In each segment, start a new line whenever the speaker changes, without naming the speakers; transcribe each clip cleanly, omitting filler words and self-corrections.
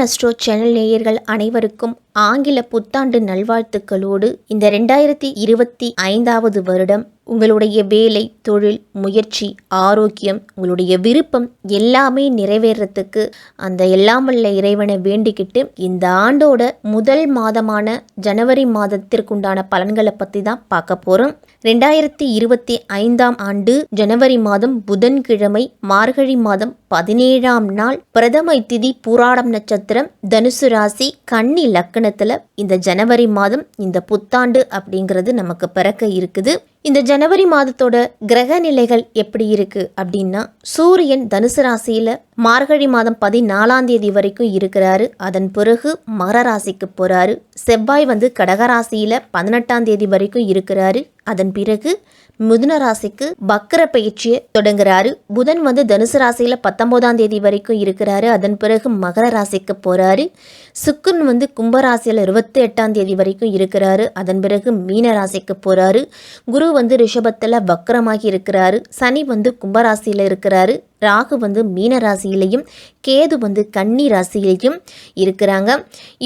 Astro channel நேயர்கள் அனைவருக்கும் ஆங்கில புத்தாண்டு நல்வாழ்த்துக்களோடு இந்த 2025வது வருடம் உங்களுடைய வேலை, தொழில், முயற்சி, ஆரோக்கியம், உங்களுடைய விருப்பம் எல்லாமே நிறைவேறத்துக்கு அந்த எல்லாம் வல்ல இறைவனை வேண்டிக்கிட்டு இந்த ஆண்டோட முதல் மாதமான ஜனவரி மாதத்திற்குண்டான பலன்களை பற்றி தான் பார்க்க போகிறோம். 2025ஆம் ஆண்டு ஜனவரி மாதம் புதன்கிழமை, மார்கழி மாதம் 17ஆம் நாள், பிரதமை திதி, பூராடம் நட்சத்திரம், தனுசு ராசி, கன்னி லக்னத்தில் இந்த ஜனவரி மாதம் இந்த புத்தாண்டு அப்படிங்கிறது நமக்கு பிறக்க இருக்குது. இந்த ஜனவரி மாதத்தோட கிரக நிலைகள் எப்படி இருக்கு அப்படின்னா, சூரியன் தனுசு ராசியில மார்கழி மாதம் 14ஆம் தேதி வரைக்கும் இருக்கிறாரு. அதன் பிறகு மகர ராசிக்கு போறாரு. செவ்வாய் கடகராசியில 18ஆம் தேதி வரைக்கும் இருக்கிறாரு. அதன் பிறகு மிதுன ராசிக்கு வக்ர பயிற்சியை தொடங்குறாரு. புதன் தனுசு ராசியில 19ஆம் தேதி வரைக்கும் இருக்கிறாரு. அதன் பிறகு மகர ராசிக்கு போறாரு. சுக்கிரன் கும்பராசியில 28ஆம் தேதி வரைக்கும் இருக்கிறாரு. அதன் பிறகு மீன ராசிக்கு போறாரு. குரு ரிஷபத்துல வக்ரமாகி இருக்கிறாரு. சனி கும்பராசியில இருக்கிறாரு. ராகு மீன ராசியிலையும், கேது கன்னி ராசியிலையும் இருக்கிறாங்க.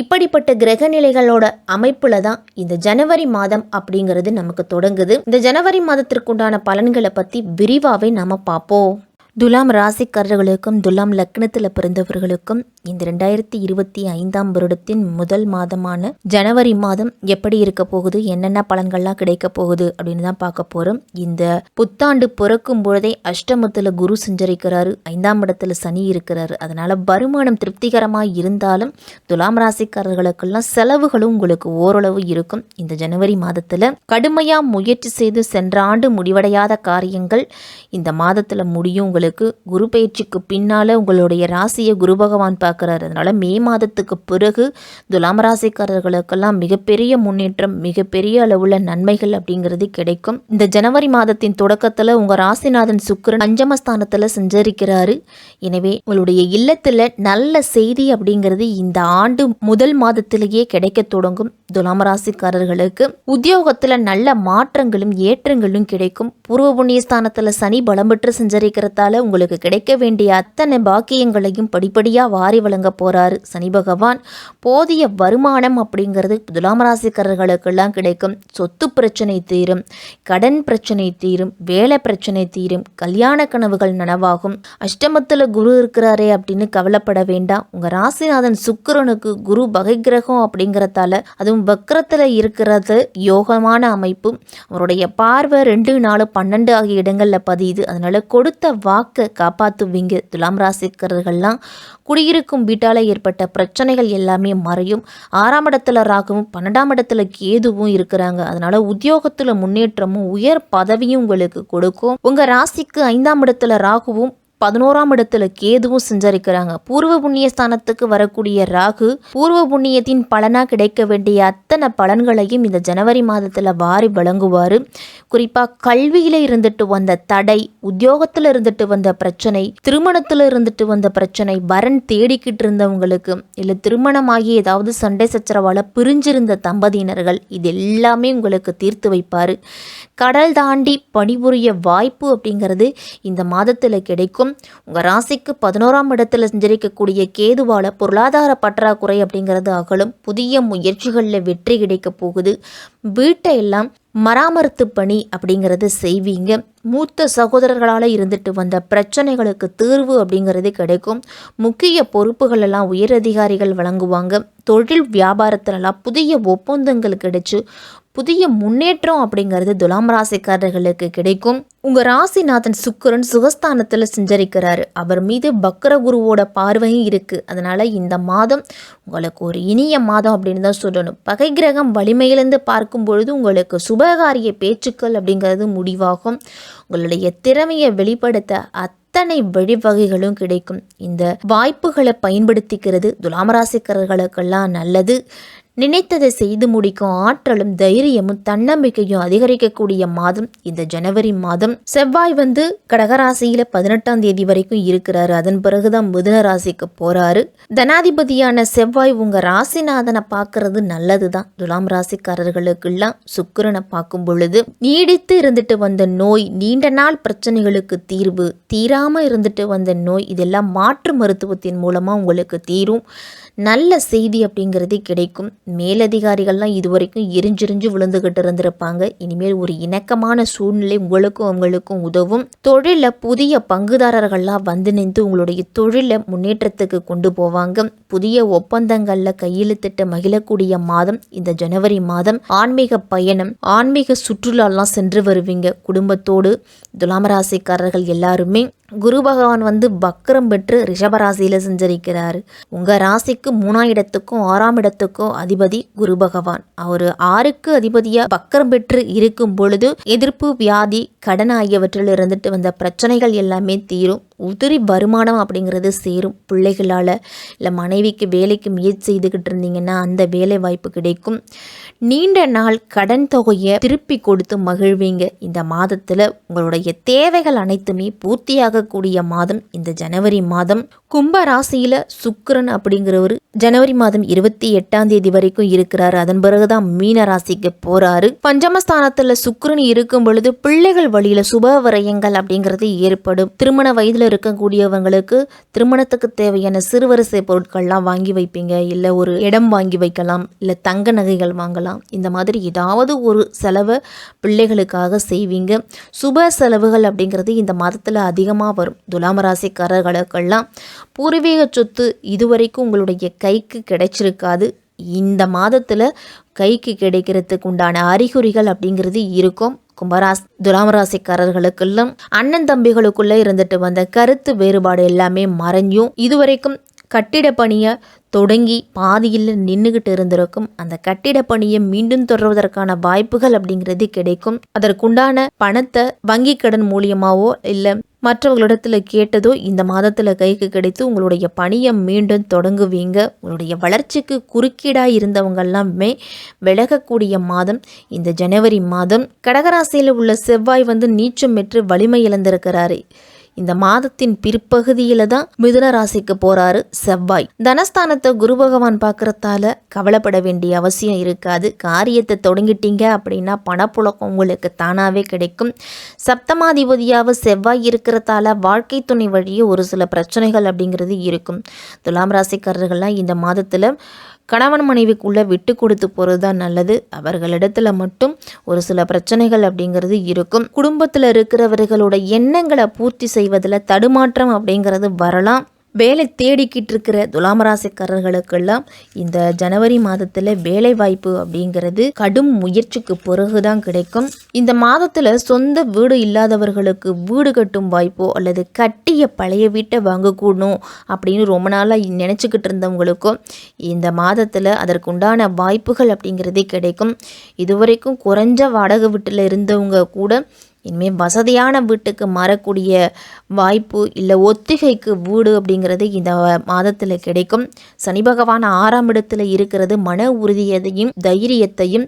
இப்படிப்பட்ட கிரக நிலைகளோட அமைப்புல தான் இந்த ஜனவரி மாதம் அப்படிங்கிறது நமக்கு தொடங்குது. இந்த ஜனவரி மாதத்திற்குண்டான பலன்களை பத்தி விரிவாவே நாம பார்ப்போம். துலாம் ராசிக்காரர்களுக்கும் துலாம் லக்னத்தில் பிறந்தவர்களுக்கும் இந்த 2025ஆம் வருடத்தின் முதல் மாதமான ஜனவரி மாதம் எப்படி இருக்க போகுது, என்னென்ன பலன்கள்லாம் கிடைக்க போகுது அப்படின்னு தான் பார்க்க போகிறோம். இந்த புத்தாண்டு பிறக்கும் பொழுதே அஷ்டமத்தில் குரு சஞ்சரிக்கிறாரு, 5ஆம் இடத்துல சனி இருக்கிறாரு. அதனால வருமானம் திருப்திகரமாக இருந்தாலும் துலாம் ராசிக்காரர்களுக்கெல்லாம் செலவுகளும் உங்களுக்கு ஓரளவு இருக்கும். இந்த ஜனவரி மாதத்தில் கடுமையாக முயற்சி செய்து சென்ற ஆண்டு முடிவடையாத காரியங்கள் இந்த மாதத்தில் முடியும். உங்களுக்கு குரு பயிற்சிக்கு பின்னால உங்களுடைய ராசியை குரு பகவான் பார்க்கிறாரு. அதனால மே மாதத்துக்கு பிறகு துலாம் ராசிக்காரர்களுக்கெல்லாம் மிகப்பெரிய முன்னேற்றம், மிகப்பெரிய அளவுள்ள நன்மைகள் அப்படிங்கிறது கிடைக்கும். இந்த ஜனவரி மாதத்தின் தொடக்கத்துல உங்க ராசிநாதன் சுக்கிரன் பஞ்சமஸ்தானத்துல சஞ்சரிக்கிறாரு. எனவே உங்களுடைய இல்லத்துல நல்ல செய்தி அப்படிங்கிறது இந்த ஆண்டு முதல் மாதத்திலேயே கிடைக்க தொடங்கும். துலாம் ராசிக்காரர்களுக்கு உத்தியோகத்துல நல்ல மாற்றங்களும் ஏற்றங்களும் கிடைக்கும். பூர்வ புண்ணிய ஸ்தானத்துல சனி பலம் பெற்று சஞ்சரிக்கிறதால உங்களுக்கு கிடைக்க வேண்டிய அத்தனை பாக்கியங்களையும் படிப்படியா வாரி வழங்க போறாரு சனி பகவான். போதிய வருமானம் அப்படிங்கிறது துலாம் ராசிக்காரர்களுக்கெல்லாம் கிடைக்கும். சொத்து பிரச்சனை தீரும், கடன் பிரச்சனை தீரும், வேலை பிரச்சனை தீரும், கல்யாண கனவுகள் நனவாகும். அஷ்டமத்துல குரு இருக்கிறாரே அப்படின்னு கவலைப்பட வேண்டாம். உங்க ராசிநாதன் சுக்கிரனுக்கு குரு பகை கிரகம் அப்படிங்கிறதால, அதுவும் வக்ரத்துல இருக்கிறது யோகமான அமைப்பு. அவருடைய பார்வை 2, 4, 12 ஆகிய இடங்கள்ல பதியுது. அதனால கொடுத்த வாக்க காப்பாத்துவீங்க. துலாம் ராசிக்காரர்கள்லாம் குடியிருக்கும் வீட்டால ஏற்பட்ட பிரச்சனைகள் எல்லாமே மறையும். 6ஆம் இடத்துல ராகுவும் 12ஆம் இடத்துல கேதுவும் இருக்கிறாங்க. அதனால உத்தியோகத்துல முன்னேற்றமும் உயர் பதவியும் உங்களுக்கு கொடுக்கும். உங்க ராசிக்கு 5ஆம் இடத்துல ராகுவும் 11ஆம் இடத்துல கேதுவும் சஞ்சரிக்கிறாங்க. பூர்வ புண்ணிய ஸ்தானத்துக்கு வரக்கூடிய ராகு பூர்வ புண்ணியத்தின் பலனா கிடைக்க வேண்டிய அத்தனை பலன்களையும் இந்த ஜனவரி மாதத்துல வாரி வழங்குவாரு. குறிப்பா கல்வியில இருந்துட்டு வந்த தடை, உத்தியோகத்துல இருந்துட்டு வந்த பிரச்சனை, திருமணத்துல இருந்துட்டு வந்த பிரச்சனை, வரன் தேடிக்கிட்டு இருந்தவங்களுக்கு, இல்ல திருமணமாகி ஏதாவது சண்டை சச்சரவால பிரிஞ்சிருந்த தம்பதியினர்கள், இது எல்லாமே உங்களுக்கு தீர்த்து வைப்பாரு. கடல் தாண்டி பணிபுரிய வாய்ப்பு அப்படிங்கிறது இந்த மாதத்துல கிடைக்கும். உங்க ராசிக்கு 11ஆம் இடத்துல சஞ்சரிக்கக்கூடிய கேதுவால பொருளாதார பற்றாக்குறை அப்படிங்கிறது அகலும். புதிய முயற்சிகள்ல வெற்றி கிடைக்க போகுது. வீட்டை எல்லாம் மராமத்து பணி அப்படிங்கிறது செய்வீங்க. மூத்த சகோதரர்களால் இருந்துட்டு வந்த பிரச்சனைகளுக்கு தீர்வு அப்படிங்கிறது கிடைக்கும். முக்கிய பொறுப்புகள் எல்லாம் உயரதிகாரிகள் வழங்குவாங்க. தொழில் வியாபாரத்திலலாம் புதிய ஒப்பந்தங்கள் கிடைச்சு புதிய முன்னேற்றம் அப்படிங்கிறது துலாம் ராசிக்காரர்களுக்கு கிடைக்கும். உங்க ராசிநாதன் சுக்கிரன் சுகஸ்தானத்துல சஞ்சரிக்கிறாரு. அவர் மீது வக்ர குருவோட பார்வையும் இருக்கு. அதனால இந்த மாதம் உங்களுக்கு ஒரு இனிய மாதம் அப்படின்னு தான் சொல்லணும். பகை கிரகம் வலிமையிலிருந்து பார்க்கும் பொழுது உங்களுக்கு சுபகாரிய பேச்சுக்கள் அப்படிங்கிறது முடிவாகும். உங்களுடைய திறமையை வெளிப்படுத்த அத்தனை வழிவகைகளும் கிடைக்கும். இந்த வாய்ப்புகளை பயன்படுத்திக்கிறது துலாம் ராசிக்காரர்களுக்கெல்லாம் நல்லது. நினைத்ததை செய்து முடிக்கும் ஆற்றலும் தைரியமும் தன்னம்பிக்கையும் அதிகரிக்கக்கூடிய மாதம் இந்த ஜனவரி மாதம். செவ்வாய் கடகராசியில 18ஆம் தேதி வரைக்கும் இருக்கிறாரு. அதன் பிறகுதான் மிதுன ராசிக்கு போறாரு. தனாதிபதியான செவ்வாய் உங்க ராசிநாதனை பார்க்கறது நல்லதுதான். துலாம் ராசிக்காரர்களுக்கெல்லாம் சுக்கிரனை பார்க்கும் பொழுது நீடித்து இருந்துட்டு வந்த நோய், நீண்ட நாள் பிரச்சனைகளுக்கு தீர்வு, தீராம இருந்துட்டு வந்த நோய், இதெல்லாம் மாற்று மருத்துவத்தின் மூலமா உங்களுக்கு தீரும். நல்ல செய்தி அப்படிங்கிறது கிடைக்கும். மேலதிகாரிகள்லாம் இதுவரைக்கும் எரிஞ்செரிஞ்சு விழுந்துகிட்டு இருந்திருப்பாங்க. இனிமேல் ஒரு இணக்கமான சூழ்நிலை உங்களுக்கும் அவங்களுக்கும் உதவும். தொழில புதிய பங்குதாரர்கள்லாம் வந்து நின்று உங்களுடைய தொழிலை முன்னேற்றத்துக்கு கொண்டு போவாங்க. புதிய ஒப்பந்தங்கள்ல கையெழுத்திட்டு மகிழக்கூடிய மாதம் இந்த ஜனவரி மாதம். ஆன்மீக பயணம், ஆன்மீக சுற்றுலாலாம் சென்று வருவீங்க குடும்பத்தோடு. துலாம் ராசிக்காரர்கள் எல்லாருமே குரு பகவான் வந்து வக்ரம் பெற்று ரிஷபராசியில் செஞ்சிருக்கிறாரு. உங்கள் ராசிக்கு 3ஆம் இடத்துக்கும் 6ஆம் இடத்துக்கும் அதிபதி குரு பகவான். அவர் 6க்கு அதிபதியாக வக்ரம் பெற்று இருக்கும் பொழுது எதிர்ப்பு, வியாதி, கடன் ஆகியவற்றில் இருந்துட்டு வந்த பிரச்சனைகள் எல்லாமே தீரும். உதிரி வருமானம் அப்படிங்கிறது சேரும். பிள்ளைகளால் இல்லை மனைவிக்கு வேலைக்கு முயற்சி செய்துக்கிட்டு இருந்தீங்கன்னா அந்த வேலை வாய்ப்பு கிடைக்கும். நீண்ட நாள் கடன் தொகையை திருப்பி கொடுத்து மகிழ்வீங்க. இந்த மாதத்தில் உங்களுடைய தேவைகள் அனைத்துமே பூர்த்தியாகக்கூடிய மாதம் இந்த ஜனவரி மாதம். கும்ப ராசியில் சுக்கிரன் அப்படிங்கிறவர் ஜனவரி மாதம் 28ஆம் தேதி வரைக்கும் இருக்கிறாரு. அதன் பிறகுதான் மீன ராசிக்கு போறாரு. பஞ்சமஸ்தானத்தில் சுக்கிரன் இருக்கும் பொழுது பிள்ளைகள் வழியில சுப விரயங்கள் அப்படிங்கிறது ஏற்படும். திருமண வயதில் இருக்கக்கூடியவங்களுக்கு திருமணத்துக்கு தேவையான சிறுவரிசை பொருட்கள்லாம் வாங்கி வைப்பீங்க. இல்லை ஒரு இடம் வாங்கி வைக்கலாம், இல்லை தங்க நகைகள் வாங்கலாம். இந்த மாதிரி ஏதாவது ஒரு செலவை பிள்ளைகளுக்காக செய்வீங்க. சுப செலவுகள் அப்படிங்கிறது இந்த மாதத்தில் அதிகமாக வரும். துலாம் ராசிக்காரர்களுக்கெல்லாம் பூர்வீக சொத்து இதுவரைக்கும் உங்களுடைய கைக்கு கிடைச்சிருக்காது. இந்த மாதத்தில் கைக்கு கிடைக்கிறதுக்கு உண்டான அறிகுறிகள் அப்படிங்கிறது இருக்கும். துலாம் ராசிக்காரர்களுக்கெல்லாம் அண்ணன் தம்பிகளுக்குள்ள இருந்துட்டு வந்த கருத்து வேறுபாடு எல்லாமே மறைஞ்சும் இதுவரைக்கும் கட்டிட பணியை தொடங்கி பாதியில் நின்றுகிட்டு இருந்திருக்கும். அந்த கட்டிட பணியை மீண்டும் தொடர்வதற்கான வாய்ப்புகள் அப்படிங்கிறது கிடைக்கும். அதற்குண்டான பணத்தை வங்கி கடன் மூலியமாவோ இல்லை மற்றவர்களிடத்துல கேட்டதோ இந்த மாதத்தில் கைக்கு கிடைத்து உங்களுடைய பணியை மீண்டும் தொடங்குவீங்க. உங்களுடைய வளர்ச்சிக்கு குறுக்கீடாக இருந்தவங்கெல்லாமே விலகக்கூடிய மாதம் இந்த ஜனவரி மாதம். கடகராசியில் உள்ள செவ்வாய் வந்து நீச்சம் பெற்று வலிமை இழந்திருக்கிறாரு. இந்த மாதத்தின் பிற்பகுதியில தான் மிதுன ராசிக்கு போறாரு செவ்வாய். தனஸ்தானத்தை குரு பகவான் பார்க்கறதால கவலைப்பட வேண்டிய அவசியம் இருக்காது. காரியத்தை தொடங்கிட்டீங்க அப்படின்னா பணப்புழக்கம் உங்களுக்கு தானாவே கிடைக்கும். சப்தமாதிபதியாக செவ்வாய் இருக்கிறதால வாழ்க்கை துணை வழியே ஒரு சில பிரச்சனைகள் அப்படிங்கிறது இருக்கும். துலாம் ராசிக்காரர்கள்லாம் இந்த மாதத்துல கணவன் மனைவிக்குள்ளே விட்டு கொடுத்து போகிறது தான் நல்லது. அவர்களிடத்துல மட்டும் ஒரு சில பிரச்சனைகள் அப்படிங்கிறது இருக்கும். குடும்பத்தில் இருக்கிறவர்களோட எண்ணங்களை பூர்த்தி செய்வதில் தடுமாற்றம் அப்படிங்கிறது வரலாம். வேலை தேடிக்கிட்டு இருக்கிற துலாம் ராசிக்காரர்களுக்கெல்லாம் இந்த ஜனவரி மாதத்தில் வேலை வாய்ப்பு அப்படிங்கிறது கடும் முயற்சிக்கு பிறகுதான் கிடைக்கும். இந்த மாதத்தில் சொந்த வீடு இல்லாதவர்களுக்கு வீடு கட்டும் வாய்ப்போ அல்லது கட்டிய பழைய வீட்டை வாங்கக்கூடணும் அப்படின்னு ரொம்ப நாளாக நினச்சிக்கிட்டு இருந்தவங்களுக்கும் இந்த மாதத்தில் அதற்குண்டான வாய்ப்புகள் அப்படிங்கிறதே கிடைக்கும். இதுவரைக்கும் குறைஞ்ச வாடகை வீட்டில் இருந்தவங்க கூட இனிமேல் வசதியான வீட்டுக்கு மாறக்கூடிய வாய்ப்பு இல்லை ஒத்திகைக்கு வீடு அப்படிங்கிறது இந்த மாதத்தில் கிடைக்கும். சனி பகவான் 6ஆம் இடத்துல இருக்கிறது மன உறுதியதையும் தைரியத்தையும்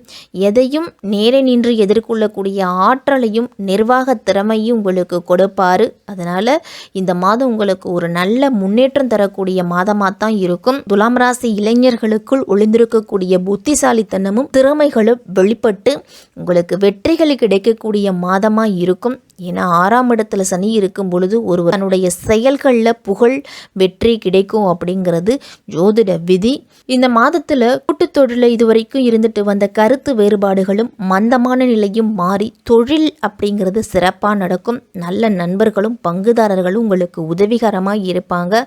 எதையும் நேரே நின்று எதிர்கொள்ளக்கூடிய ஆற்றலையும் நிர்வாக திறமையும் உங்களுக்கு கொடுப்பாரு. அதனால் இந்த மாதம் உங்களுக்கு ஒரு நல்ல முன்னேற்றம் தரக்கூடிய மாதமாக தான் இருக்கும். துலாம் ராசி இளைஞர்களுக்குள் ஒளிந்திருக்கக்கூடிய புத்திசாலித்தனமும் திறமைகளும் வெளிப்பட்டு உங்களுக்கு வெற்றிகள் கிடைக்கக்கூடிய மாதமாக இருக்கும். ஏன்னா 6ஆம் இடத்துல சனி இருக்கும் பொழுது ஒருவர் தன்னுடைய செயல்களில் புகழ் வெற்றி கிடைக்கும் அப்படிங்கிறது ஜோதிட விதி. இந்த மாதத்தில் கூட்டுத்தொழில இதுவரைக்கும் இருந்துட்டு வந்த கருத்து வேறுபாடுகளும் மந்தமான நிலையும் மாறி தொழில் அப்படிங்கிறது சிறப்பாக நடக்கும். நல்ல நண்பர்களும் பங்குதாரர்களும் உங்களுக்கு உதவிகரமாக இருப்பாங்க.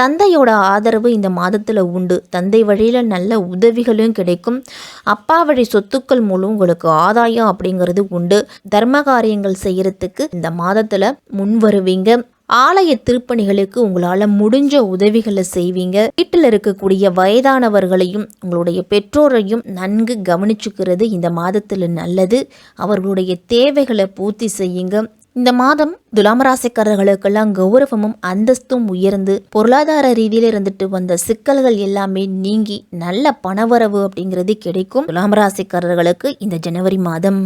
தந்தையோட ஆதரவு இந்த மாதத்தில் உண்டு. தந்தை வழியில் நல்ல உதவிகளும் கிடைக்கும். அப்பா வழி சொத்துக்கள் மூலம் உங்களுக்கு ஆதாயம் அப்படிங்கிறது உண்டு. தர்ம காரியங்கள் செய்யறதுக்கு இந்த மாதத்தில் முன் வருவீங்க. ஆலய திருப்பணிகளுக்கு உங்களால் முடிஞ்ச உதவிகளை செய்வீங்க. வீட்டில் இருக்கக்கூடிய வயதானவர்களையும் உங்களுடைய பெற்றோரையும் நன்கு கவனிச்சுக்கிறது இந்த மாதத்தில் நல்லது. அவர்களுடைய தேவைகளை பூர்த்தி செய்யுங்க. இந்த மாதம் துலாம் ராசிக்காரர்களுக்கெல்லாம் கௌரவமும் அந்தஸ்தும் உயர்ந்து பொருளாதார ரீதியில் இருந்துட்டு வந்த சிக்கல்கள் எல்லாமே நீங்கி நல்ல பணவரவு அப்படிங்கிறது கிடைக்கும் துலாம் ராசிக்காரர்களுக்கு இந்த ஜனவரி மாதம்.